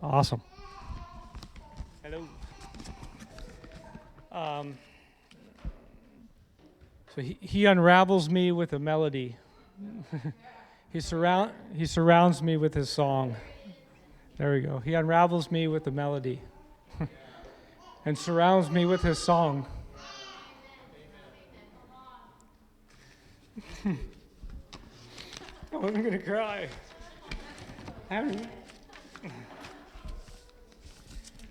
Awesome. Hello. So he unravels me with a melody. He surrounds me with his song. There we go. He unravels me with a melody and surrounds me with his song. Oh, I'm gonna cry.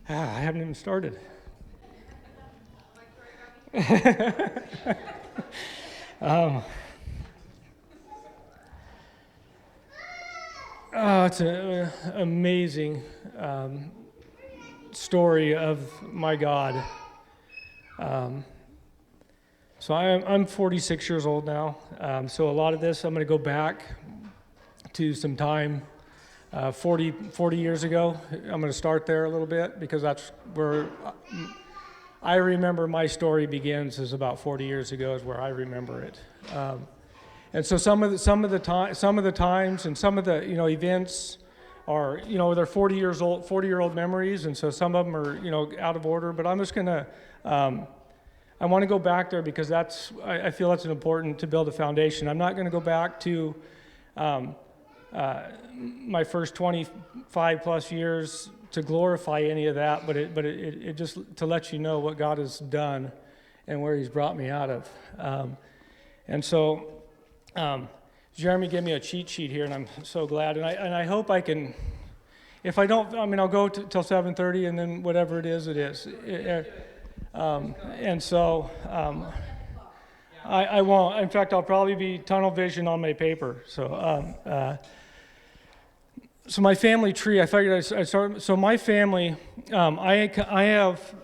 I haven't even started. It's an amazing story of my God. So I'm 46 years old now. So a lot of this, I'm going to go back to some time 40 years ago. I'm going to start there a little bit because that's where I remember my story begins, is about 40 years ago is where I remember it. And so some of the times and some of the events are they're 40-year-old memories, and so some of them are out of order. But I'm just gonna I want to go back there because I feel that's important to build a foundation. I'm not going to go back to my first 25 plus years to glorify any of that, but it just to let you know what God has done and where He's brought me out of. And so Jeremy gave me a cheat sheet here, and I'm so glad. And I hope I can. If I don't, I'll go till 7:30, and then whatever it is, it is. And so I won't. In fact, I'll probably be tunnel vision on my paper. So my family tree. I figured I'd start. So my family, I have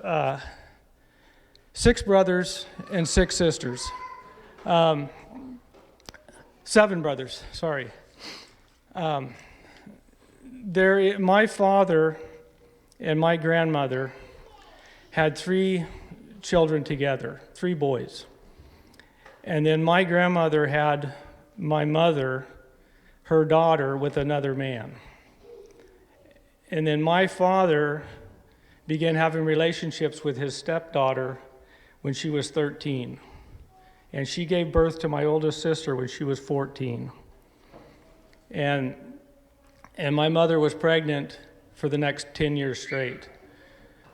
6 brothers and 6 sisters. 7 brothers, sorry. My father and my grandmother had 3 children together, 3 boys. And then my grandmother had my mother, her daughter, with another man. And then my father began having relationships with his stepdaughter when she was 13. And she gave birth to my oldest sister when she was 14. And my mother was pregnant for the next 10 years straight.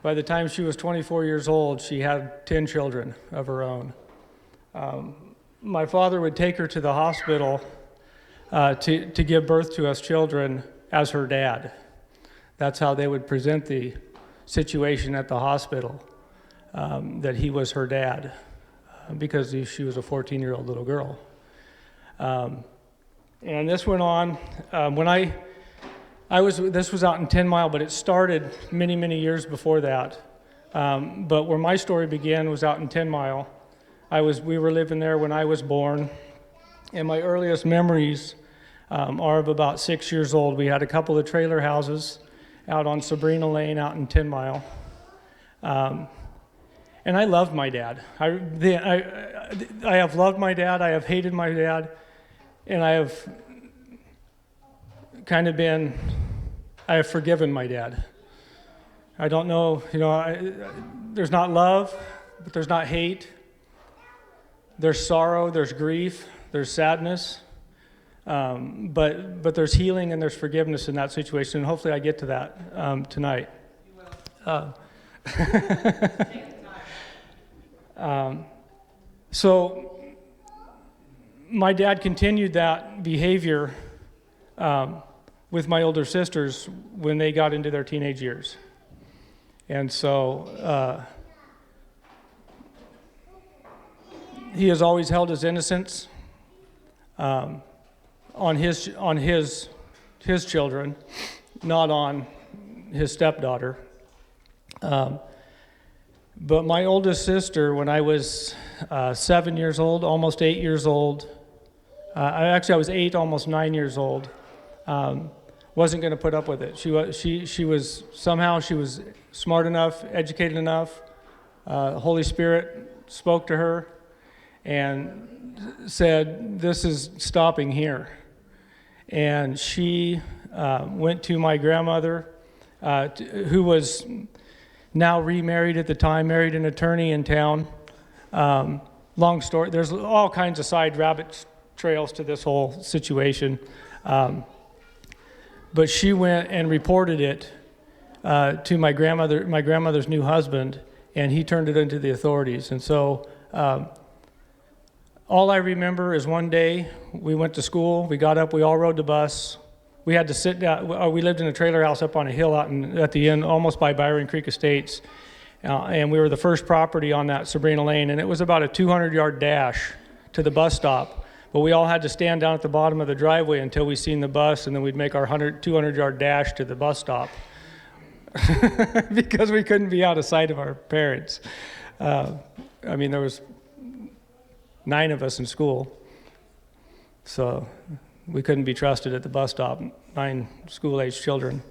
By the time she was 24 years old, she had 10 children of her own. My father would take her to the hospital to give birth to us children as her dad. That's how they would present the situation at the hospital, that he was her dad. Because she was a 14-year-old little girl. And this went on when this was out in 10 Mile, but it started many, many years before that. But where my story began was out in 10 Mile. We were living there when I was born, and my earliest memories are of about 6 years old. We had a couple of trailer houses out on Sabrina Lane out in 10 Mile. And I loved my dad. I have loved my dad. I have hated my dad. And I have I have forgiven my dad. I don't know, there's not love, but there's not hate. There's sorrow, there's grief, there's sadness. But there's healing and there's forgiveness in that situation. And hopefully I get to that tonight. So my dad continued that behavior with my older sisters when they got into their teenage years. And so he has always held his innocence on his children, not on his stepdaughter. But my oldest sister, when I was 7 years old, almost 8 years old, I was 8, almost 9 years old, wasn't going to put up with it. She was smart enough, educated enough. Holy Spirit spoke to her and said, "This is stopping here." And she went to my grandmother who was now remarried at the time, married an attorney in town. Long story. There's all kinds of side rabbit trails to this whole situation. But she went and reported it to my grandmother's new husband, and he turned it into the authorities. And so all I remember is one day we went to school, we got up, we all rode the bus. We had to sit down. We lived in a trailer house up on a hill out at the end, almost by Byron Creek Estates. And we were the first property on that Sabrina Lane, and it was about a 200-yard dash to the bus stop. But we all had to stand down at the bottom of the driveway until we seen the bus, and then we'd make our 200-yard dash to the bus stop because we couldn't be out of sight of our parents. I mean, there was 9 of us in school, so we couldn't be trusted at the bus stop. 9 school-age children,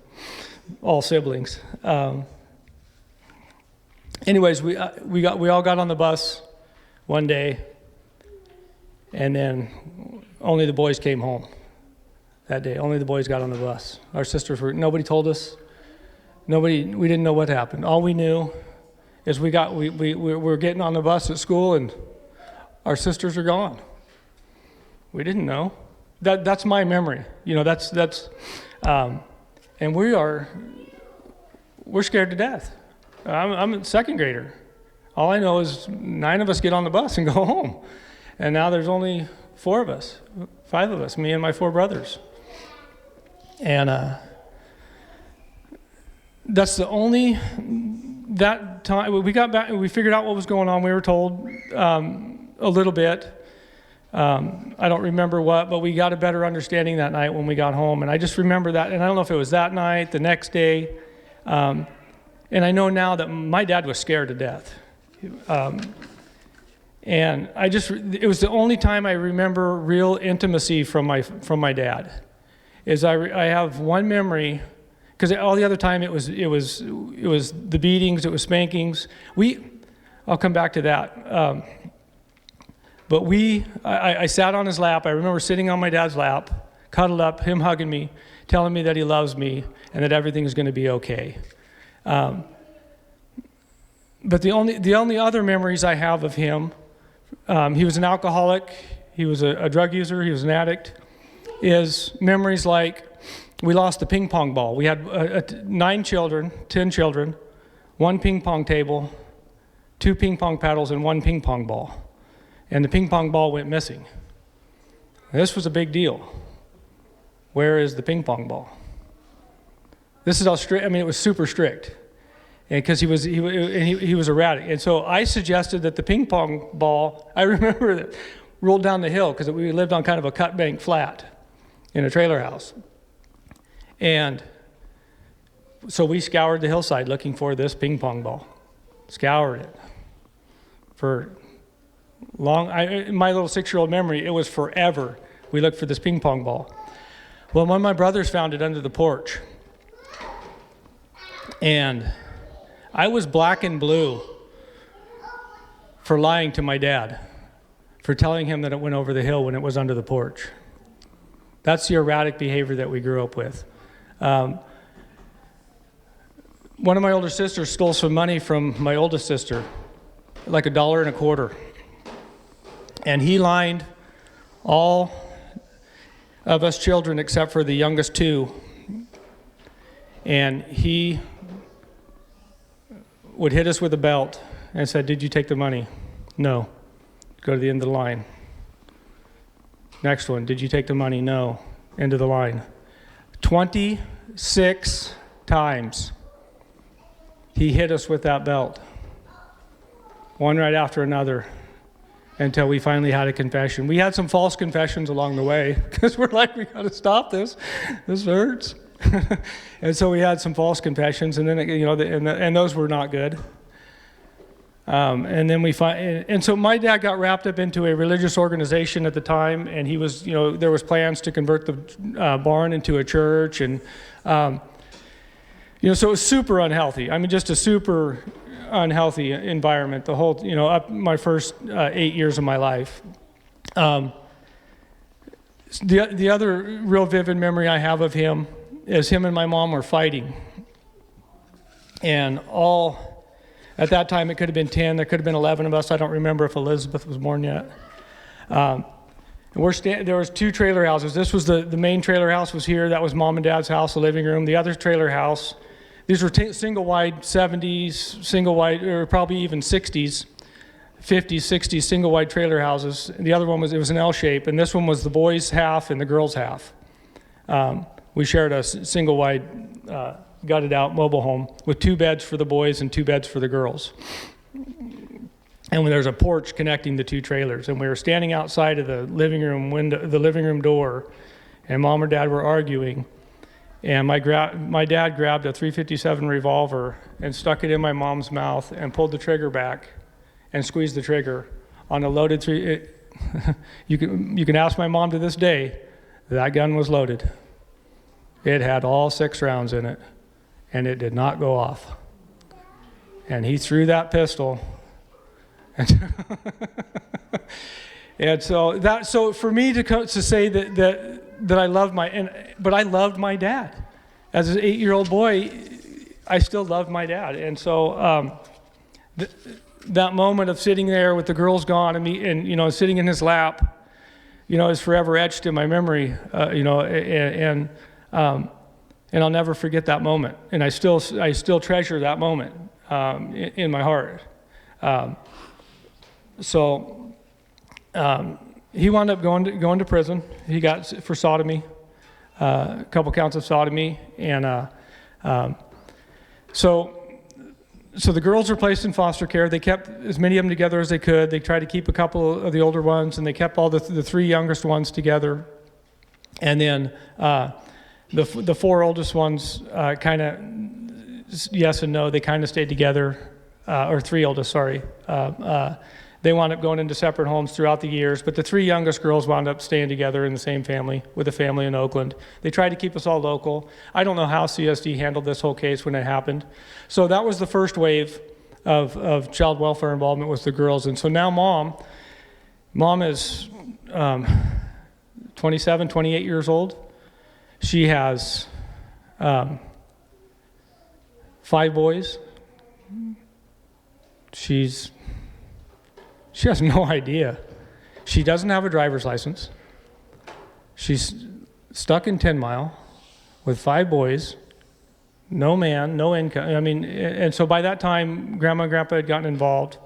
all siblings. Anyways, we all got on the bus one day, and then only the boys came home that day. Only the boys got on the bus. Our sisters nobody told us. We didn't know what happened. All we knew is we were getting on the bus at school, and our sisters are gone. We didn't know. That's my memory. And we're scared to death. I'm a second grader. All I know is 9 of us get on the bus and go home. And now there's only 5 of us, me and my 4 brothers. And that's the only, that time, we got back, we figured out what was going on. We were told a little bit. I don't remember what, but we got a better understanding that night when we got home. And I just remember that, and I don't know if it was that night, the next day. And I know now that my dad was scared to death. And it was the only time I remember real intimacy from my dad. Is I have one memory, because all the other time it was the beatings, it was spankings. I'll come back to that. But I sat on his lap. I remember sitting on my dad's lap, cuddled up, him hugging me, telling me that he loves me and that everything is going to be okay. But the only other memories I have of him, he was an alcoholic, he was a drug user, he was an addict, is memories like we lost the ping pong ball. We had 10 children, 1 ping pong table, 2 ping pong paddles, and 1 ping pong ball. And the ping pong ball went missing. This was a big deal. Where is the ping pong ball? This is how strict. I mean, it was super strict, and because he was erratic. And so I suggested that the ping pong ball. I remember that rolled down the hill because we lived on kind of a cut bank flat in a trailer house, and so we scoured the hillside looking for this ping pong ball. Scoured it for long. In my little 6-year-old memory, it was forever. We looked for this ping pong ball. Well, one of my brothers found it under the porch. And I was black and blue for lying to my dad, for telling him that it went over the hill when it was under the porch. That's the erratic behavior that we grew up with. One of my older sisters stole some money from my oldest sister, like $1.25. And he lined all of us children except for the youngest 2. And he would hit us with a belt and said, "Did you take the money?" "No." "Go to the end of the line." Next one, "Did you take the money?" "No." End of the line. 26 times he hit us with that belt, one right after another, until we finally had a confession. We had some false confessions along the way because we're like, we got to stop this. This hurts. And so we had some false confessions, and then and those were not good. And then and so my dad got wrapped up into a religious organization at the time, and he was, there was plans to convert the barn into a church, and so it was super unhealthy. I mean, just a super unhealthy environment. The whole, up my first 8 years of my life. The other real vivid memory I have of him is him and my mom were fighting. And at that time, it could have been 10, there could have been 11 of us. I don't remember if Elizabeth was born yet. There was 2 trailer houses. This was the main trailer house was here. That was Mom and Dad's house, the living room. The other trailer house, these were single-wide 70s, single-wide, or probably even 60s, 50s, 60s, single-wide trailer houses. And the other one was an L shape, and this one was the boys' half and the girls' half. We shared a single-wide, gutted out mobile home with 2 beds for the boys and 2 beds for the girls. And when there's a porch connecting the 2 trailers, and we were standing outside of the living room window, the living room door, and Mom and Dad were arguing. And my dad grabbed a .357 revolver and stuck it in my mom's mouth and pulled the trigger back and squeezed the trigger on a loaded you can ask my mom to this day, that gun was loaded. It had all 6 rounds in it, and it did not go off. And he threw that pistol. And so for me to say that I loved but I loved my dad. As an 8-year-old boy, I still loved my dad. And so that moment of sitting there with the girls gone and sitting in his lap, is forever etched in my memory. And I'll never forget that moment. And I still treasure that moment in my heart. So he wound up going to prison. He got for sodomy, a couple counts of sodomy, and so the girls were placed in foster care. They kept as many of them together as they could. They tried to keep a couple of the older ones, and they kept all the 3 youngest ones together. And then the 4 oldest ones kind of yes and no. They kind of stayed together, or 3 oldest, sorry. They wound up going into separate homes throughout the years, but the 3 youngest girls wound up staying together in the same family with a family in Oakland. They tried to keep us all local. I don't know how CSD handled this whole case when it happened. So that was the first wave of child welfare involvement with the girls. And so now mom is 27, 28 years old. She has 5 boys. She has no idea. She doesn't have a driver's license. She's stuck in 10 Mile with 5 boys, no man, no income. And so by that time, Grandma and Grandpa had gotten involved.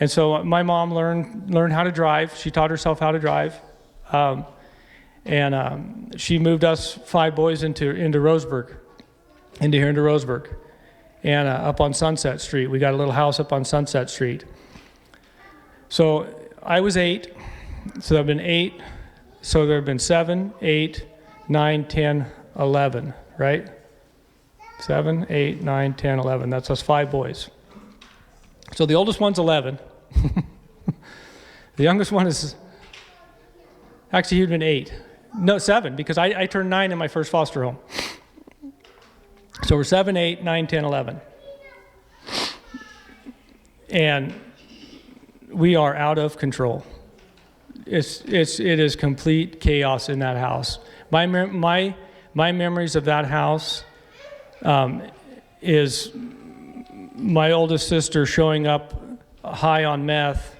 And so my mom learned how to drive. She taught herself how to drive. She moved us 5 boys into Roseburg, into Roseburg. And up on Sunset Street. We got a little house up on Sunset Street. So I was 8, so there have been 8, so there have been 7, 8, 9, 10, 11, right? 7, 8, 9, 10, 11, that's us 5 boys. So the oldest one's 11. The youngest one is, actually he'd been 8. No, 7, because I turned 9 in my first foster home. So we're 7, 8, 9, 10, 11. And we are out of control. It is complete chaos in that house. My memories of that house is my oldest sister showing up high on meth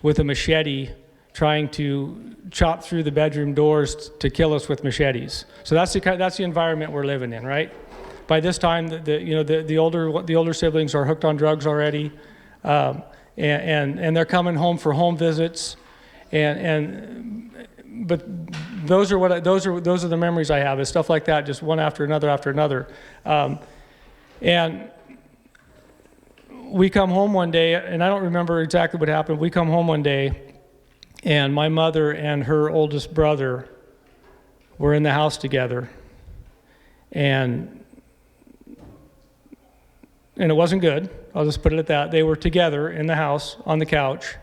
with a machete, trying to chop through the bedroom doors to kill us with machetes. So that's the environment we're living in, right? By this time, the older siblings are hooked on drugs already. And they're coming home for home visits, but those are the memories I have, is stuff like that, just one after another. And we come home one day, and I don't remember exactly what happened. We come home one day, and my mother and her oldest brother were in the house together, and it wasn't good. I'll just put it at that. They were together in the house on the couch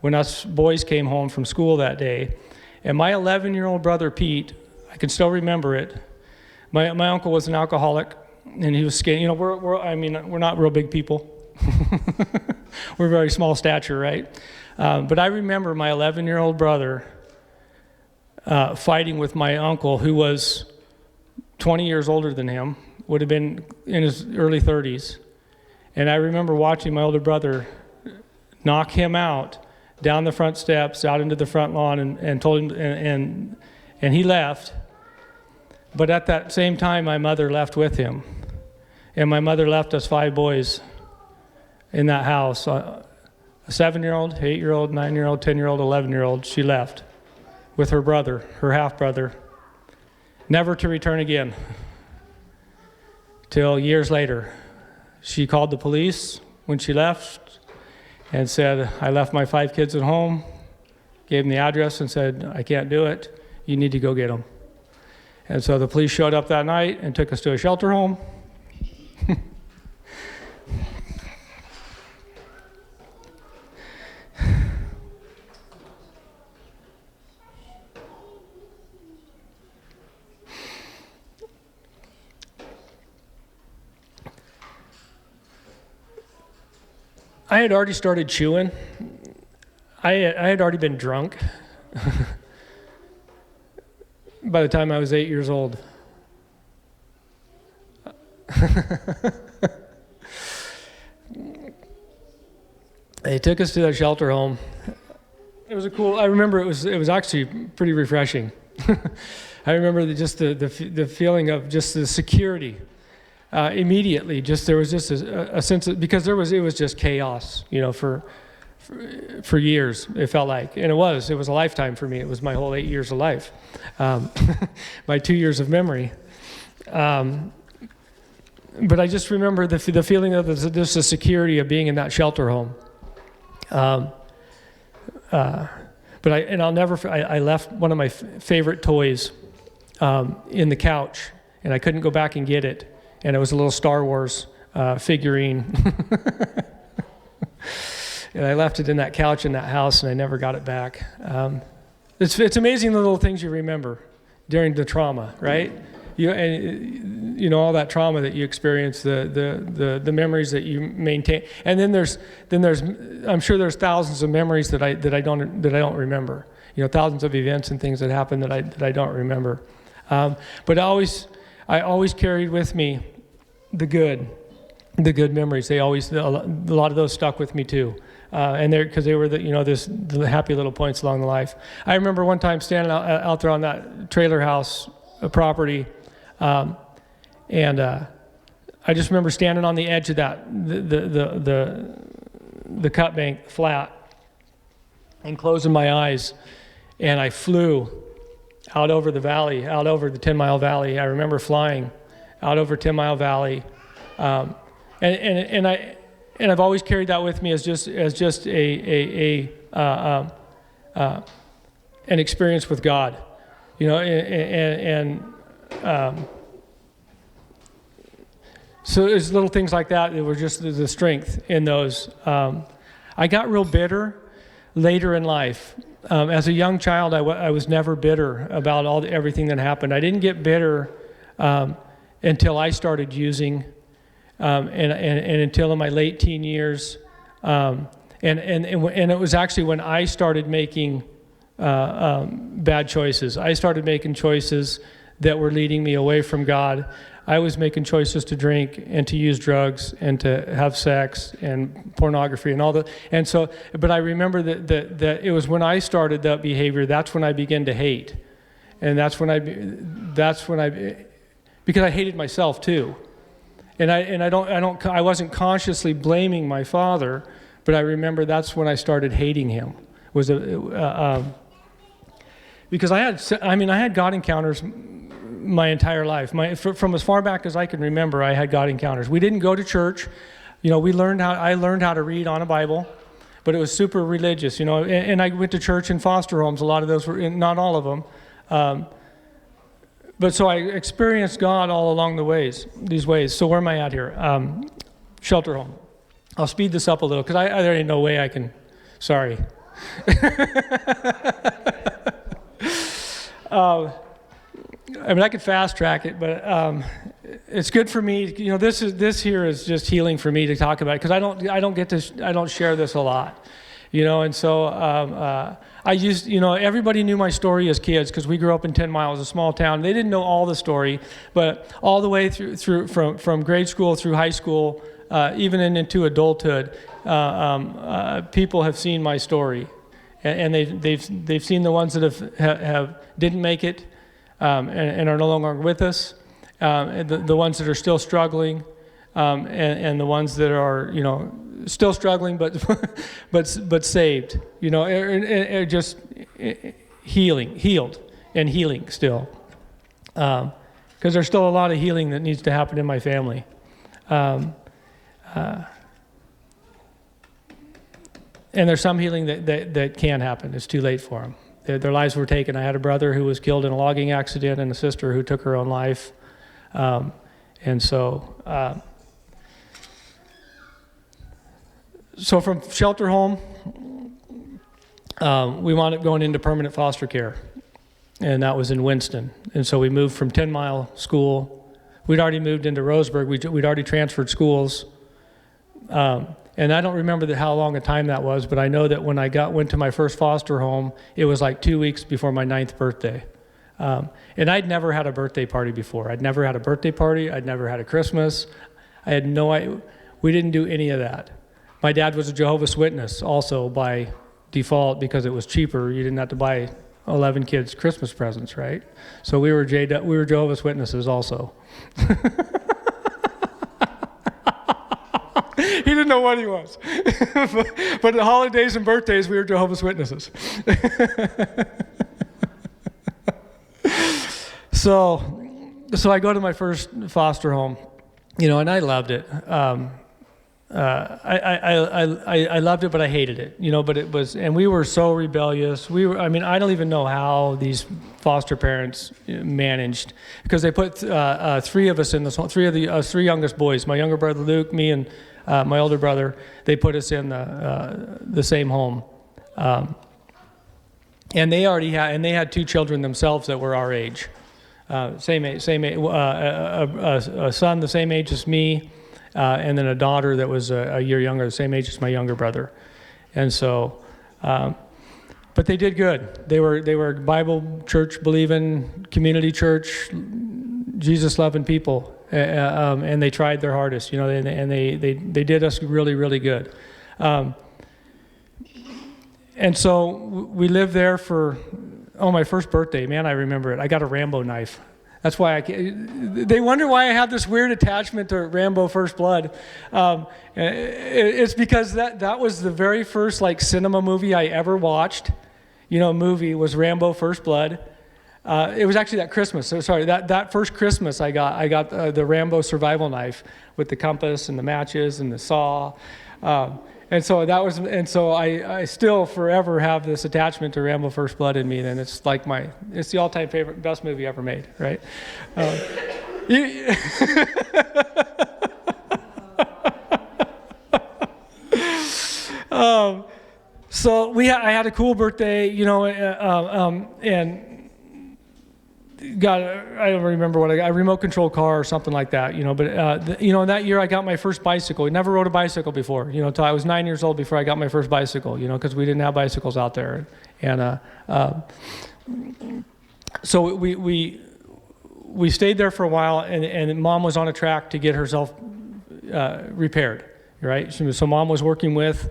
when us boys came home from school that day. And my 11-year-old brother, Pete, I can still remember it. My uncle was an alcoholic, and he was skinny. We're not real big people. We're very small stature, right? But I remember my 11-year-old brother fighting with my uncle, who was 20 years older than him, would have been in his early 30s. And I remember watching my older brother knock him out down the front steps, out into the front lawn, and told him, and he left. But at that same time, my mother left with him. And my mother left us 5 boys in that house. A 7-year-old, 8-year-old, 9-year-old, 10-year-old, 11-year-old. She left with her brother, her half-brother, never to return again. Till years later, she called the police when she left and said, I left my 5 kids at home, gave them the address and said, I can't do it. You need to go get them. And so the police showed up that night and took us to a shelter home. I had already started chewing. I had already been drunk by the time I was 8 years old. They took us to that shelter home. It was I remember it was actually pretty refreshing. I remember the feeling of just the security. Immediately, there was just a sense of, because it was just chaos, for years, it felt like. And it was a lifetime for me. It was my whole 8 years of life, my 2 years of memory. But I just remember the feeling of the security of being in that shelter home. I left one of my favorite toys in the couch, and I couldn't go back and get it. And it was a little Star Wars figurine. And I left it in that couch in that house, and I never got it back. It's amazing the little things you remember during the trauma, right? All that trauma that you experience, the memories that you maintain. And then there's I'm sure there's thousands of memories that I don't remember. Thousands of events and things that happened that I don't remember. But I always carried with me the good memories. A lot of those stuck with me too, because they were the happy little points along the life. I remember one time standing out there on that trailer house property, and I just remember standing on the edge of that the cut bank flat, and closing my eyes, and I flew out over the valley, out over the 10 Mile Valley. I remember flying out over 10 Mile Valley, and I've always carried that with me as just an experience with God, so there's little things like that were just the strength in those. I got real bitter later in life. As a young child, I was never bitter about everything that happened. I didn't get bitter until I started using, and until in my late teen years, and it was actually when I started making bad choices. I started making choices that were leading me away from God. I was making choices to drink and to use drugs and to have sex and pornography and all that. And so, but I remember that it was when I started that behavior, that's when I began to hate. And that's when I because I hated myself too. And I wasn't consciously blaming my father, but I remember that's when I started hating him. Because I had God encounters my entire life. From as far back as I can remember, I had God encounters. We didn't go to church. I learned how to read on a Bible, but it was super religious, and I went to church in foster homes. A lot of those were, not all of them. But so I experienced God all along these ways. So where am I at here? Shelter home. I'll speed this up a little because there ain't no way I can, sorry. I could fast track it, but it's good for me. This here is just healing for me to talk about because I don't share this a lot, And so I used, everybody knew my story as kids because we grew up in 10 Miles, a small town. They didn't know all the story, but all the way through from grade school through high school, even into adulthood, people have seen my story, and they've seen the ones that have didn't make it, and are no longer with us, the ones that are still struggling, and the ones that are still struggling but saved, just healed and healing still, because there's still a lot of healing that needs to happen in my family. And there's some healing that can happen. It's too late for them. Their lives were taken. I had a brother who was killed in a logging accident and a sister who took her own life. So from shelter home, we wound up going into permanent foster care, and that was in Winston. And so we moved from 10 Mile School. We'd already moved into Roseburg. We'd already transferred schools. And I don't remember how long a time that was, but I know that when I went to my first foster home, it was like 2 weeks before my 9th birthday. And I'd never had a birthday party before. I'd never had a birthday party. I'd never had a Christmas. I had no idea. We didn't do any of that. My dad was a Jehovah's Witness also by default because it was cheaper. You didn't have to buy 11 kids Christmas presents, right? So we were Jehovah's Witnesses also. He didn't know what he was. But the holidays and birthdays, we were Jehovah's Witnesses. So I go to my first foster home, and I loved it. I loved it, but I hated it, but it was, and we were so rebellious. I don't even know how these foster parents managed, because they put three of us in this home, three youngest boys, my younger brother Luke, me, and my older brother. They put us in the same home. And they had 2 children themselves that were our age. Same age, a son the same age as me, and then a daughter that was a year younger, the same age as my younger brother. And so, but they did good. They were Bible church believing, community church, Jesus loving people, and they tried their hardest, and they did us really, really good. And so we lived there for, my first birthday, man, I remember it. I got a Rambo knife. That's why they wonder why I have this weird attachment to Rambo First Blood. It's because that was the very first cinema movie I ever watched. Movie was Rambo First Blood. It was actually that Christmas. So sorry, that first Christmas I got the Rambo survival knife with the compass and the matches and the saw. And so I still forever have this attachment to Rambo First Blood in me, and it's it's the all-time favorite, best movie ever made, right? So I had a cool birthday, and got I don't remember what I got, a remote control car or something like that, but that year I got my first bicycle. I never rode a bicycle before, until I was 9 years old before I got my first bicycle, because we didn't have bicycles out there. And so we stayed there for a while, and Mom was on a track to get herself repaired, right? So Mom was working with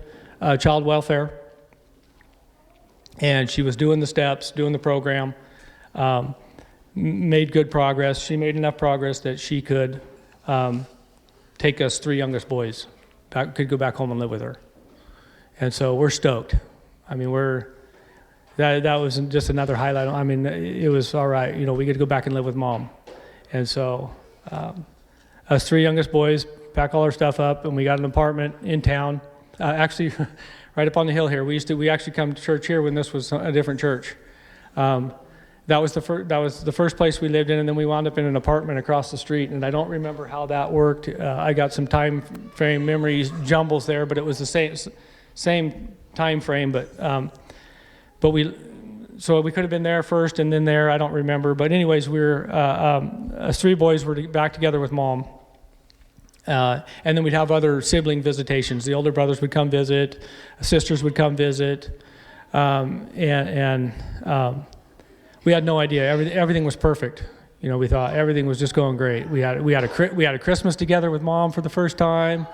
child welfare, and she was doing the steps, doing the program. Made good progress. She made enough progress that she could take us 3 youngest boys, could go back home and live with her. And so we're stoked. That was just another highlight. It was all right. We could go back and live with Mom. And so us 3 youngest boys pack all our stuff up, and we got an apartment in town. Actually, right up on the hill here. We actually come to church here when this was a different church. That was the first place we lived in, and then we wound up in an apartment across the street. And I don't remember how that worked. I got some time frame memories jumbles there, but it was the same time frame. But we could have been there first and then there. I don't remember. But anyways, us 3 boys were back together with Mom, and then we'd have other sibling visitations. The older brothers would come visit, sisters would come visit, and we had no idea. Everything was perfect. We thought everything was just going great. We had a Christmas together with Mom for the first time.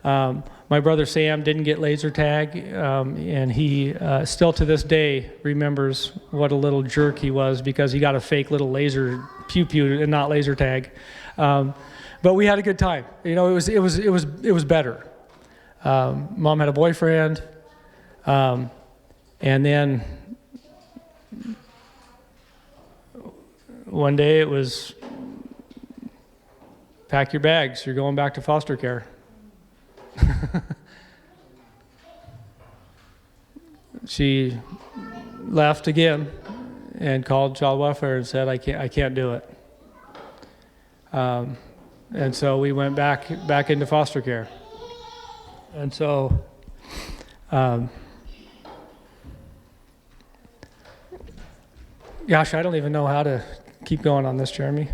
My brother Sam didn't get laser tag, and he still to this day remembers what a little jerk he was because he got a fake little laser pew and not laser tag. But we had a good time. It was better. Mom had a boyfriend, and then one day it was, pack your bags, you're going back to foster care. She left again and called child welfare and said, I can't do it. And so we went back into foster care. And so gosh, I don't even know how to keep going on this, Jeremy.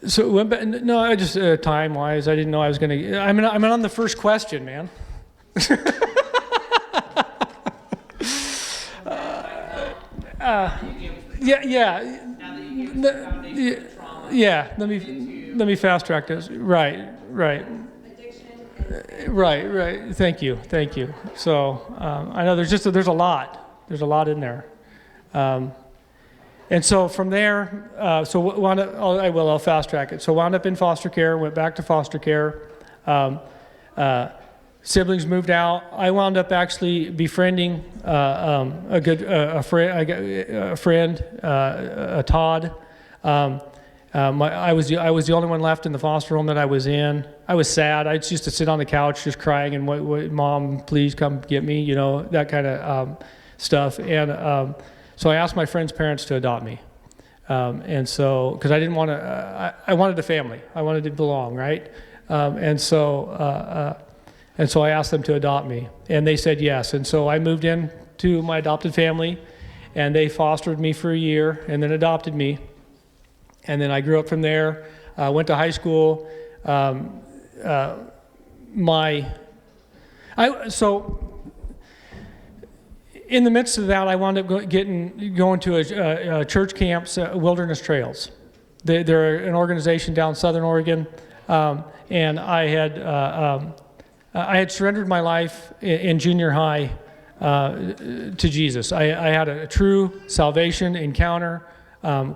So went back, no, I just time-wise, I didn't know I was going to. I'm on the first question, man. Yeah. Let me fast track this. Right. Right. Thank you. So I know there's a lot. There's a lot in there. And so from there, I'll fast track it. So wound up in foster care, went back to foster care. Siblings moved out. I wound up actually befriending a friend, Todd. I was the only one left in the foster home that I was in. I was sad. I used to sit on the couch just crying and, Mom, please come get me, that kind of stuff. And so I asked my friend's parents to adopt me. And so, because I didn't want to, I wanted a family. I wanted to belong, right? And so I asked them to adopt me, and they said yes. And so I moved in to my adopted family, and they fostered me for a year, and then adopted me. And then I grew up from there. Went to high school. In the midst of that, I wound up going to a church camps, Wilderness Trails. They're an organization down Southern Oregon, and I had surrendered my life in junior high to Jesus. I had a true salvation encounter.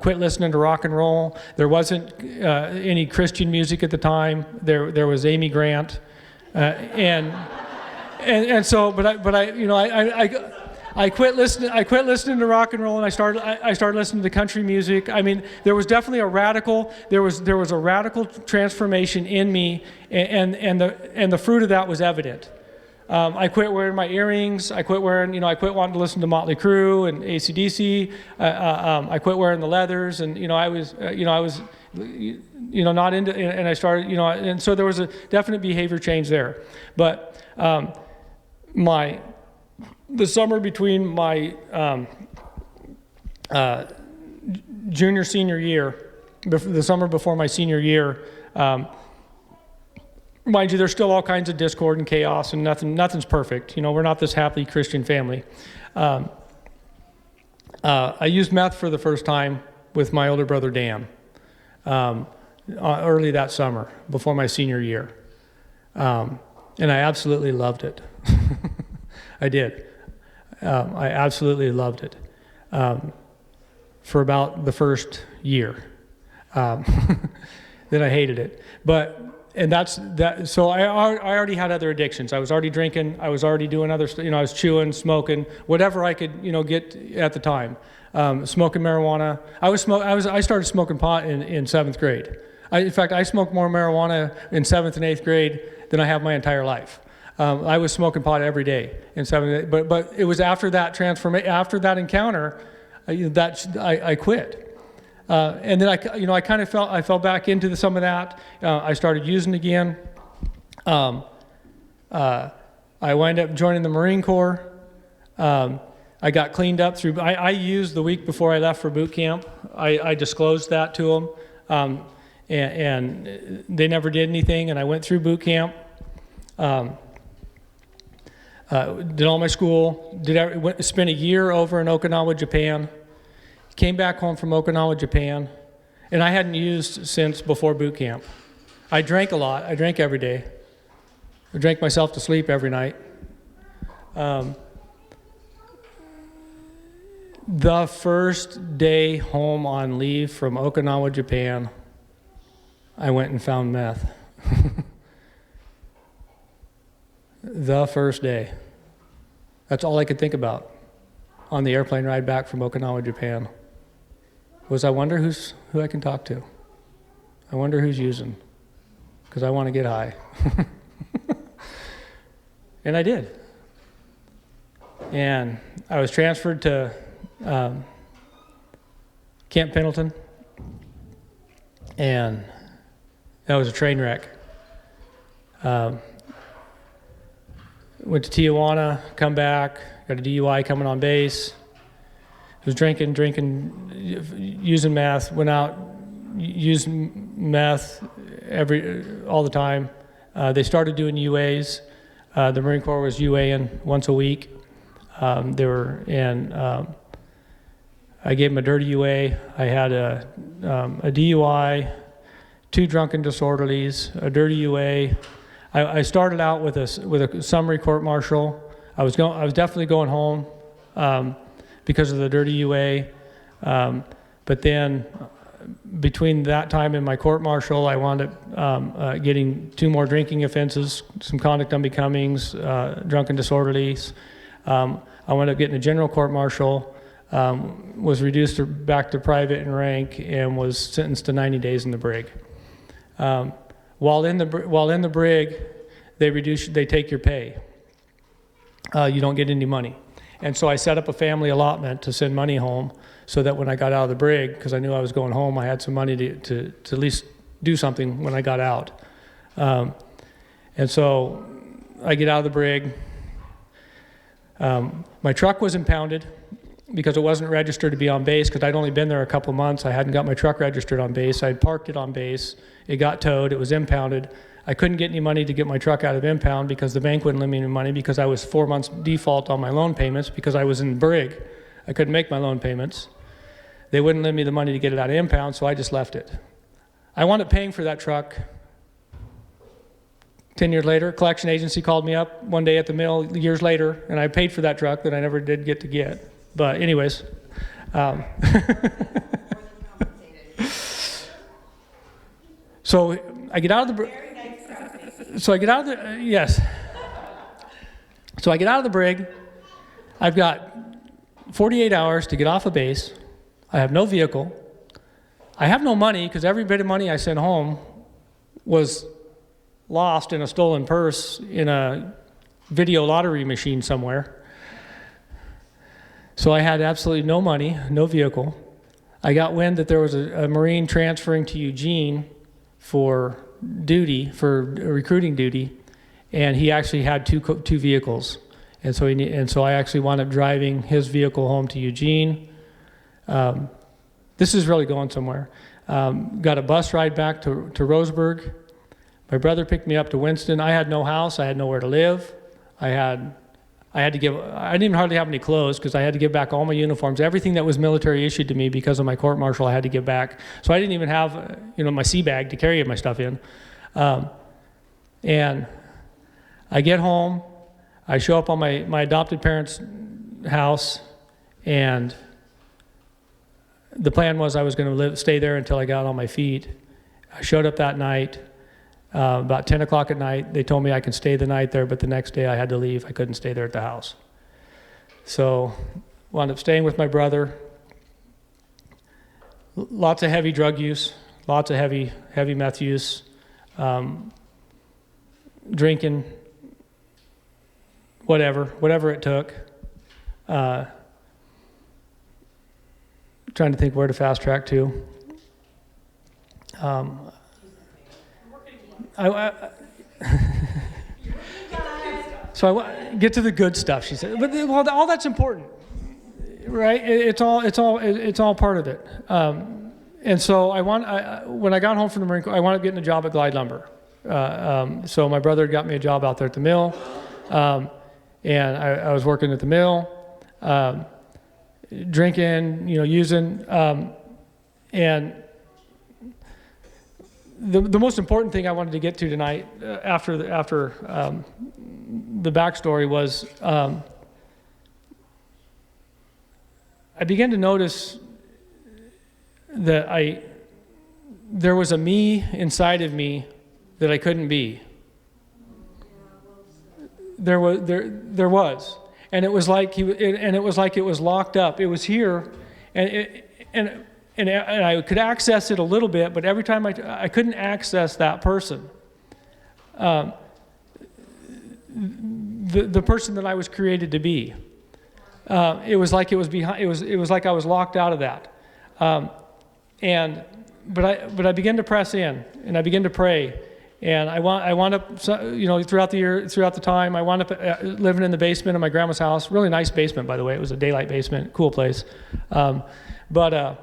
Quit listening to rock and roll. There wasn't any Christian music at the time. There was Amy Grant, and so, I quit listening to rock and roll, and I started listening to country music. I mean, there was definitely a radical transformation in me, and the fruit of that was evident. I quit wearing my earrings. I quit wanting to listen to Motley Crue and AC/DC. I quit wearing the leathers, and I was not into, and I started, and so there was a definite behavior change there. But the summer between my senior year, the summer before my senior year. Mind you, there's still all kinds of discord and chaos, and nothing's perfect. We're not this happy Christian family. I used meth for the first time with my older brother Dan early that summer before my senior year, and I absolutely loved it. I did. I absolutely loved it for about the first year. Then I hated it, and that's that. So I already had other addictions. I was already drinking. I was already doing other stuff. I was chewing, smoking, whatever I could, get at the time. Smoking marijuana. I started smoking pot in 7th grade. In fact, I smoked more marijuana in 7th and 8th grade than I have my entire life. I was smoking pot every day in 7th grade. But it was after that after that encounter, I quit. And then I kind of I fell back into some of that. I started using again. I wound up joining the Marine Corps. I got cleaned up through. I used the week before I left for boot camp. I disclosed that to them, and they never did anything. And I went through boot camp. Did all my school, spent a year over in Okinawa, Japan, came back home from Okinawa, Japan, and I hadn't used since before boot camp. I drank a lot. I drank every day. I drank myself to sleep every night. The first day home on leave from Okinawa, Japan, I went and found meth. The first day. That's all I could think about on the airplane ride back from Okinawa, Japan. Was I wonder who I can talk to. I wonder who's using, because I want to get high. And I did. And I was transferred to Camp Pendleton, and that was a train wreck. Went to Tijuana, come back, got a DUI coming on base. Was drinking, using meth, went out, used meth all the time. They started doing UAs. The Marine Corps was UAing once a week. I gave them a dirty UA. I had a DUI, 2 drunken disorderlies, a dirty UA. I started out with a summary court martial. I was definitely going home because of the dirty UA. But then between that time and my court martial, I wound up getting 2 more drinking offenses, some conduct unbecomings, drunken disorderlies. I wound up getting a general court martial, was reduced back to private in rank, and was sentenced to 90 days in the brig. While in the brig, they take your pay. You don't get any money. And so I set up a family allotment to send money home so that when I got out of the brig, because I knew I was going home, I had some money to at least do something when I got out. And so I get out of the brig. My truck was impounded because it wasn't registered to be on base, because I'd only been there a couple months. I hadn't got my truck registered on base. I'd parked it on base. It got towed. It was impounded. I couldn't get any money to get my truck out of impound because the bank wouldn't lend me any money, because I was 4 months default on my loan payments because I was in brig. I couldn't make my loan payments. They wouldn't lend me the money to get it out of impound, so I just left it. I wound up paying for that truck. 10 years later, collection agency called me up one day at the mill years later, and I paid for that truck that I never did get to get. But anyways, so I get out of the yes. So I get out of the brig. I've got 48 hours to get off of base. I have no vehicle. I have no money because every bit of money I sent home was lost in a stolen purse in a video lottery machine somewhere. So I had absolutely no money, no vehicle. I got wind that there was a Marine transferring to Eugene for recruiting duty, and he actually had two vehicles. And so I actually wound up driving his vehicle home to Eugene. This is really going somewhere. Got a bus ride back to Roseburg. My brother picked me up to Winston. I had no house. I had nowhere to live. I didn't even hardly have any clothes because I had to give back all my uniforms. Everything that was military issued to me because of my court martial, I had to give back. So I didn't even have, my sea bag to carry my stuff in. And I get home. I show up on my adopted parents' house, and the plan was I was going to stay there until I got on my feet. I showed up that night. About 10 o'clock at night, they told me I could stay the night there, but the next day I had to leave. I couldn't stay there at the house. So wound up staying with my brother. Lots of heavy drug use, lots of heavy meth use, drinking, whatever it took. Trying to think where to fast track to. So I get to the good stuff, she said. But all that's important, right? It's all part of it. And so when I got home from the Marine Corps, I wound up getting a job at Glide Lumber. So my brother got me a job out there at the mill, and I was working at the mill, drinking, using, and the most important thing I wanted to get to tonight, after the backstory, was I began to notice that there was a me inside of me that I couldn't be. There was, and it was like it was locked up. It was here, and I could access it a little bit, but every time I couldn't access that person, the person that I was created to be. It was like it was behind. It was like I was locked out of that, but I began to press in, and I began to pray, and I wound up, throughout the time, I wound up living in the basement of my grandma's house. Really nice basement, by the way. It was a daylight basement, cool place, but I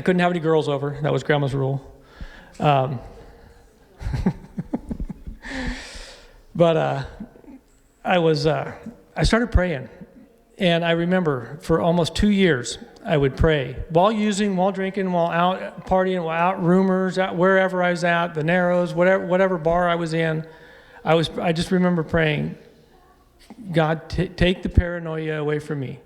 couldn't have any girls over. That was grandma's rule. But I started praying. And I remember for almost 2 years, I would pray while drinking, while out partying, while out rumors, wherever I was at, the Narrows, whatever bar I was in. I just remember praying, God, take the paranoia away from me.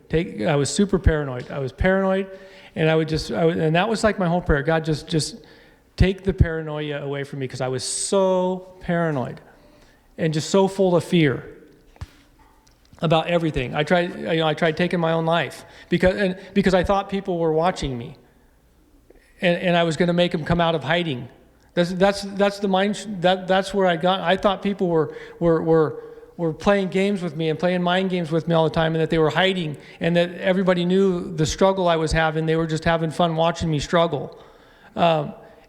I was super paranoid. I was paranoid, and and that was like my whole prayer. God, just take the paranoia away from me, because I was so paranoid and just so full of fear about everything. I tried taking my own life because I thought people were watching me, and I was going to make them come out of hiding. That's the mind. That's where I got. I thought people were playing games with me and playing mind games with me all the time, and that they were hiding, and that everybody knew the struggle I was having. They were just having fun watching me struggle.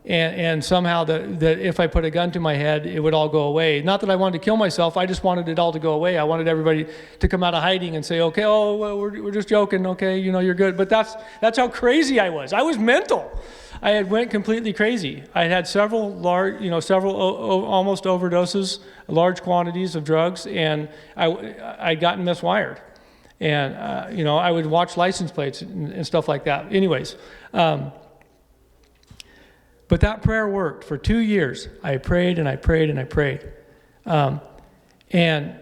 And somehow that if I put a gun to my head, it would all go away. Not that I wanted to kill myself. I just wanted it all to go away. I wanted everybody to come out of hiding and say, okay, oh, well, we're just joking. Okay, you're good. But that's how crazy I was. I was mental. I had went completely crazy. I had several almost overdoses, large quantities of drugs, and I'd gotten miswired. And, I would watch license plates and stuff like that. Anyways, but that prayer worked for 2 years. I prayed and I prayed and I prayed. And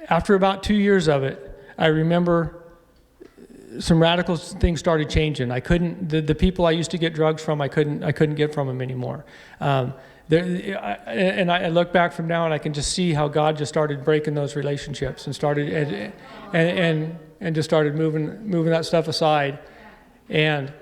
after about 2 years of it, I remember some radical things started changing. I couldn't, the people I used to get drugs from, I couldn't get from them anymore. And I look back from now and I can just see how God just started breaking those relationships and started, and just started moving that stuff aside. And,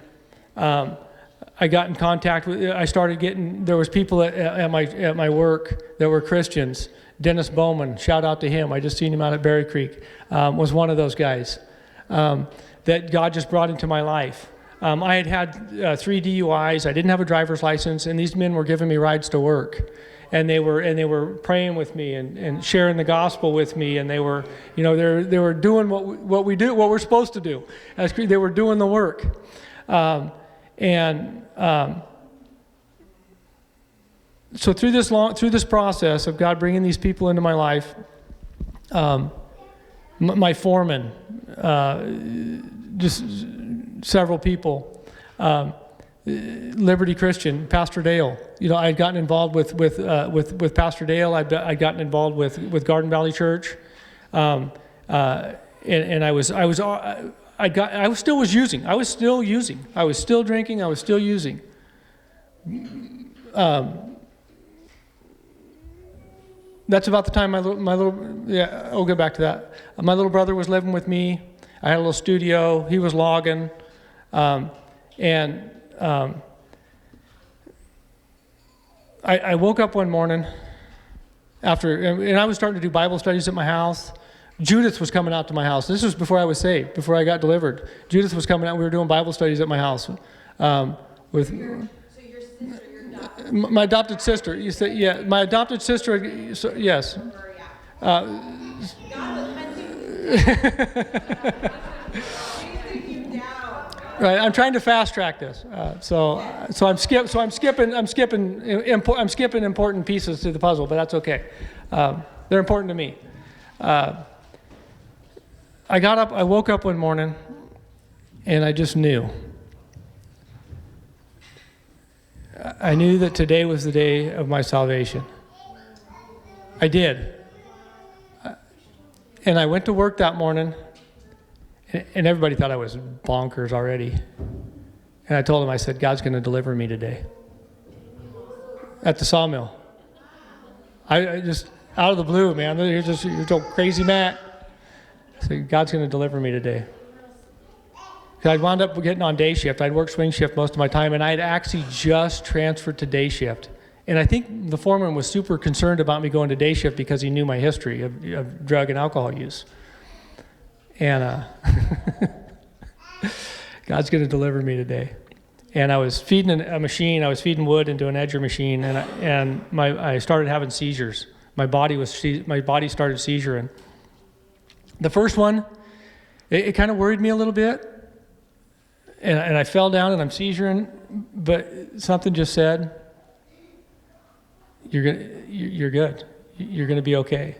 I got in contact with, there was people at my work that were Christians. Dennis Bowman, shout out to him. I just seen him out at Berry Creek, was one of those guys that God just brought into my life. I had 3 DUIs. I didn't have a driver's license, and these men were giving me rides to work. And they were praying with me and sharing the gospel with me, and they were doing what we're supposed to do. They were doing the work. So through this process of God bringing these people into my life, my foreman, just several people, Liberty Christian, Pastor Dale. I had gotten involved with Pastor Dale. I'd gotten involved with Garden Valley Church, and I was still using. I was still drinking. I was still using. That's about the time my little I'll get back to that. My little brother was living with me. I had a little studio. He was logging, and I woke up one morning and I was starting to do Bible studies at my house. Judith was coming out to my house. This was before I was saved, before I got delivered. Judith was coming out. We were doing Bible studies at my house with. So your sister, my adopted sister. You said, yeah, my adopted sister. So, yes. Right, I'm trying to fast track this. So I'm skipping important pieces to the puzzle, but that's okay. They're important to me. I woke up one morning, and I just knew. I knew that today was the day of my salvation. I did. And I went to work that morning, and everybody thought I was bonkers already. And I told them, I said, God's going to deliver me today. At the sawmill. I just, out of the blue, man, you're so crazy, Matt. I said, God's going to deliver me today. Because I'd wound up getting on day shift. I'd worked swing shift most of my time, and I'd actually just transferred to day shift. And I think the foreman was super concerned about me going to day shift because he knew my history of drug and alcohol use. And God's going to deliver me today. And I was feeding a machine. I was feeding wood into an edger machine, and I started having seizures. My body started seizuring. The first one, it kind of worried me a little bit, and I fell down and I'm seizuring, but something just said, You're good. You're gonna be okay.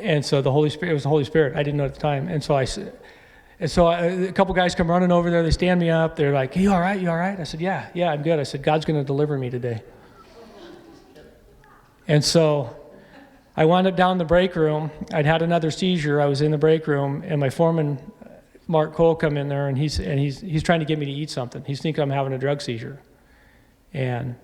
And so the Holy Spirit, it was the Holy Spirit. I didn't know at the time. And so a couple guys come running over there. They stand me up. They're like, "You all right? You all right?" I said, "Yeah, I'm good." I said, "God's gonna deliver me today." And so I wound up down in the break room. I'd had another seizure. I was in the break room, and my foreman, Mark Cole, come in there, and he's trying to get me to eat something. He's thinking I'm having a drug seizure, and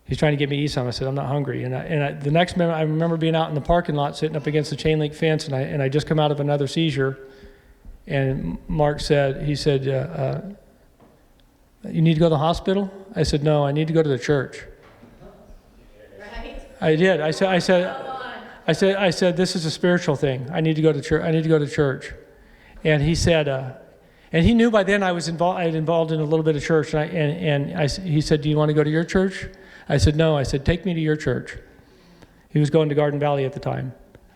he's trying to get me to eat something. I said, I'm not hungry. And the next minute, I remember being out in the parking lot, sitting up against the chain link fence, and I just come out of another seizure. And Mark said, you need to go to the hospital? I said, no, I need to go to the church. Right. I did. I said, this is a spiritual thing. I need to go to church. I need to go to church. And he said, and he knew by then I was involved in a little bit of church. He said, do you want to go to your church? I said, no. I said, take me to your church. He was going to Garden Valley at the time.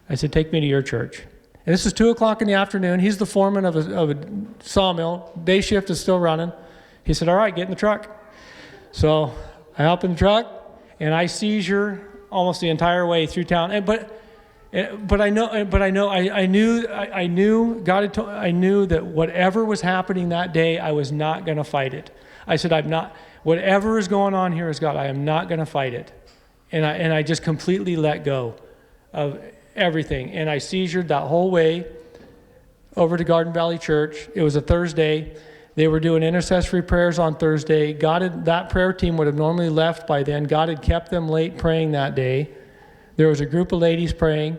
I said, take me to your church. And this is 2:00 in the afternoon. He's the foreman of a sawmill. Day shift is still running. He said, all right, get in the truck. So I hop in the truck, and I seizure almost the entire way through town. But I knew God had told, I knew that whatever was happening that day, I was not going to fight it. I said, whatever is going on here is God. I am not going to fight it. And I just completely let go of everything. And I seizured that whole way over to Garden Valley Church. It was a Thursday. They were doing intercessory prayers on Thursday. That prayer team would have normally left by then. God had kept them late praying that day. There was a group of ladies praying.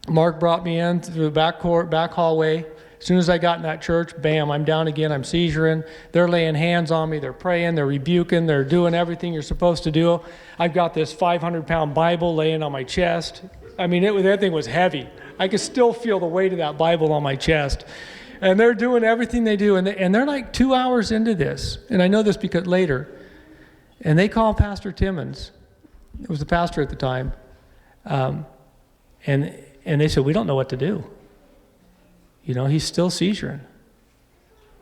Mark brought me in through the back hallway. As soon as I got in that church, bam, I'm down again. I'm seizuring. They're laying hands on me. They're praying. They're rebuking. They're doing everything you're supposed to do. I've got this 500-pound Bible laying on my chest. I mean, that thing was heavy. I could still feel the weight of that Bible on my chest. And they're doing everything they do. And they're like 2 hours into this. And I know this because later. And they call Pastor Timmons. It was the pastor at the time. And they said, we don't know what to do. He's still seizuring.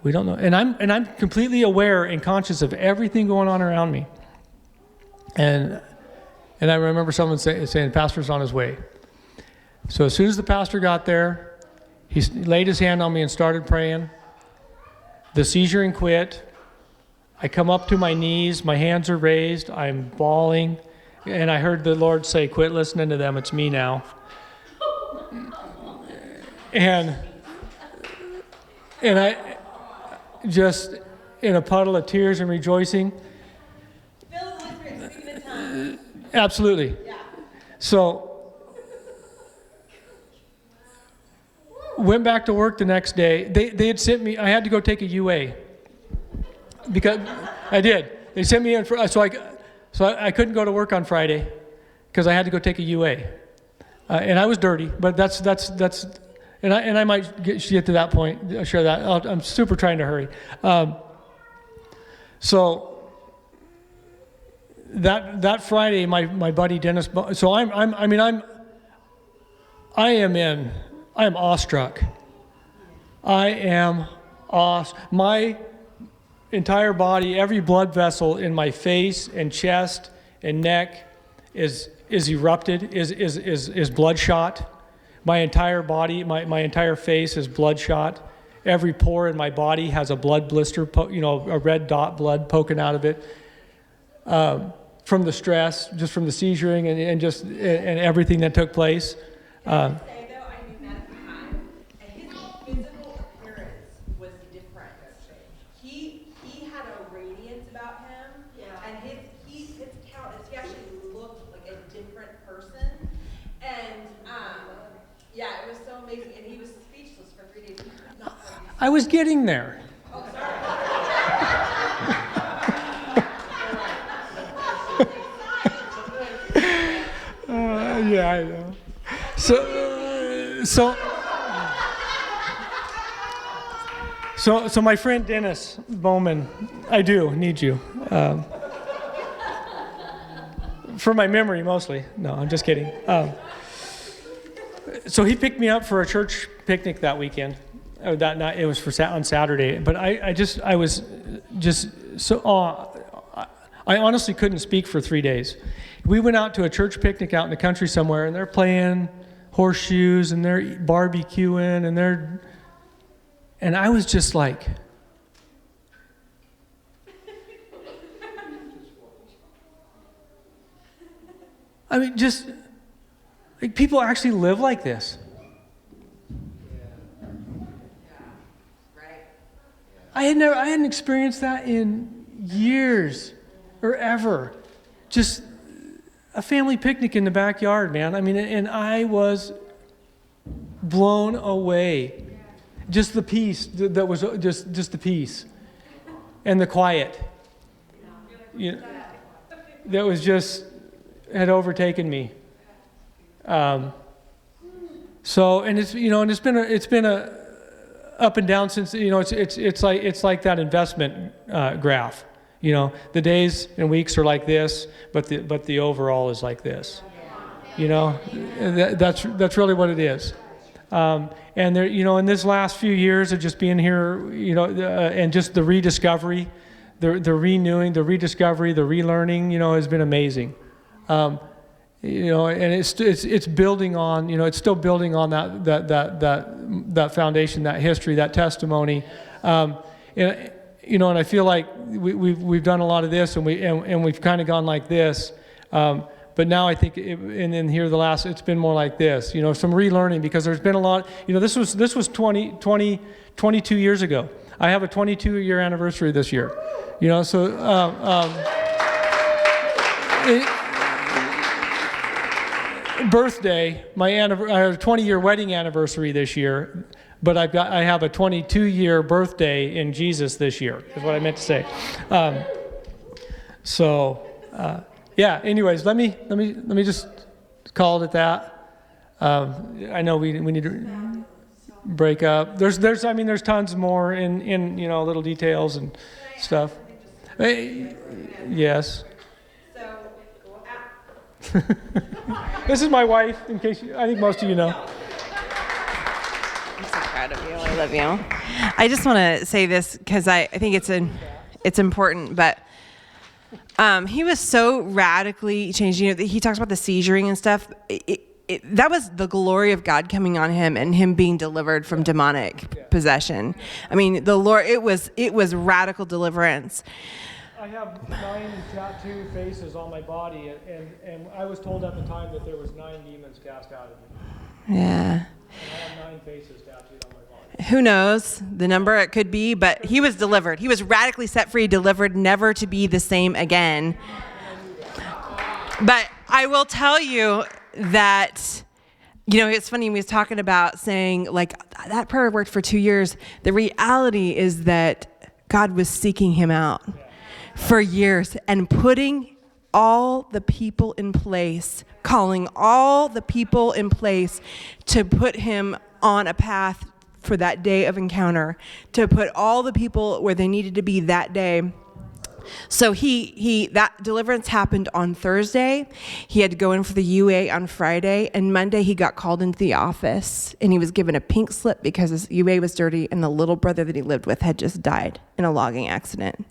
We don't know. And I'm completely aware and conscious of everything going on around me. And I remember someone saying, Pastor's on his way. So as soon as the pastor got there, he laid his hand on me and started praying. The seizuring quit. I come up to my knees. My hands are raised. I'm bawling. And I heard the Lord say, quit listening to them. It's me now. And I just, in a puddle of tears and rejoicing. Fill the Holy Spirit, speak in tongues. Absolutely. Yeah. So, went back to work the next day. They had sent me, I had to go take a UA. Because I did. They sent me in for, so I couldn't go to work on Friday because I had to go take a UA. And I was dirty, but that's and I might get to that point, share that. I'm super trying to hurry. So that Friday, my buddy Dennis. So I am awestruck. I am my entire body, every blood vessel in my face and chest and neck is is erupted, is bloodshot. My entire body, my entire face is bloodshot. Every pore in my body has a blood blister, a red dot blood poking out of it. From the stress, just from the seizuring and everything that took place. Say though, I knew Matt at the time, and his physical appearance was different. He had a radiance about him, and he actually looked like a different person, and it was so amazing, and he was speechless for 3 days. He could not believe it. I was getting there. Oh, sorry. Yeah, I know. So my friend Dennis Bowman, I do need you. For my memory, mostly. No, I'm just kidding. So he picked me up for a church picnic that weekend. That night, it was on Saturday. But I was just so. I honestly couldn't speak for 3 days. We went out to a church picnic out in the country somewhere, and they're playing horseshoes, and they're barbecuing, and I was just like, I mean, just like people actually live like this. I hadn't experienced that in years or ever. Just a family picnic in the backyard, man. I mean, and I was blown away. Just the peace that was just the peace and the quiet. That was just had overtaken me. So, and it's been a up and down since, it's like that investment graph. The days and weeks are like this, but the overall is like this. That's really what it is. And there, in this last few years of just being here, and just the rediscovery, the renewing, the rediscovery, the relearning, has been amazing. And it's building on, it's still building on that foundation, that history, that testimony. And I feel like we've done a lot of this, and we've kind of gone like this. But now I think, and then here it's been more like this. Some relearning, because there's been a lot. This was 22 years ago. I have a 22-year anniversary this year. Birthday, I have a 20-year wedding anniversary this year. But I have a 22-year birthday in Jesus this year, is what I meant to say. Anyways, let me just call it at that. I know we need to break up. There's tons more in little details and stuff. Yes. This is my wife, in case I think most of you know. I'm so proud of you. I love you. I just want to say this because I think it's important, but he was so radically changed. He talks about the seizuring and stuff. That was the glory of God coming on him and him being delivered from demonic possession. I mean, the Lord, it was radical deliverance. I have 9 tattoo faces on my body, and I was told at the time that there was 9 demons cast out of me. Yeah. And I have 9 faces tattooed on my body. Who knows the number it could be, but he was delivered. He was radically set free, delivered, never to be the same again. But I will tell you that, it's funny, we was talking about saying, like, that prayer worked for 2 years. The reality is that God was seeking him out for years and putting all the people in place, calling all the people in place to put him on a path for that day of encounter, to put all the people where they needed to be that day. So that deliverance happened on Thursday. He had to go in for the UA on Friday, and Monday he got called into the office, and he was given a pink slip because his UA was dirty, and the little brother that he lived with had just died in a logging accident.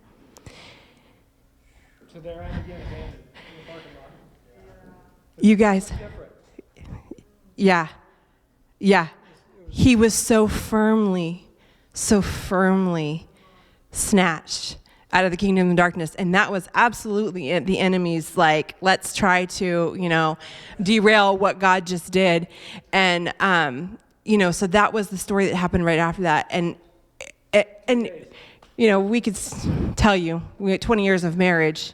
So there I am again, abandoned in the parking lot. You guys, yeah, yeah. He was so firmly snatched out of the kingdom of darkness. And that was absolutely the enemy's, like, let's try to, derail what God just did. And, so that was the story that happened right after that. And we could tell you, we had 20 years of marriage,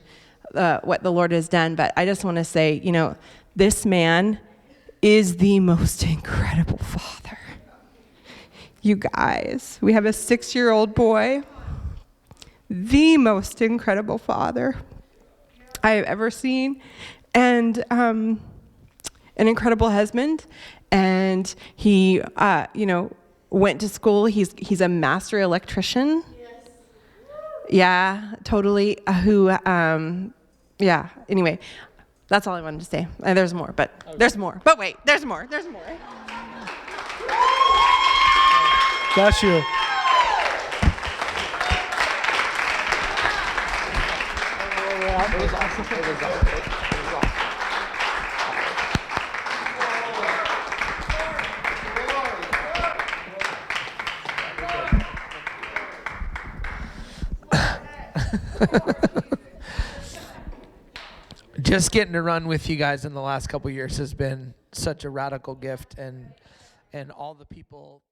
what the Lord has done. But I just want to say, this man is the most incredible father. You guys, we have a 6-year-old boy, the most incredible father I have ever seen, and an incredible husband. And he, went to school. He's a master electrician. Yes. Yeah, totally. Anyway, that's all I wanted to say. There's more, but okay. There's more. But wait, there's more. Bless you. Just getting to run with you guys in the last couple of years has been such a radical gift, and all the people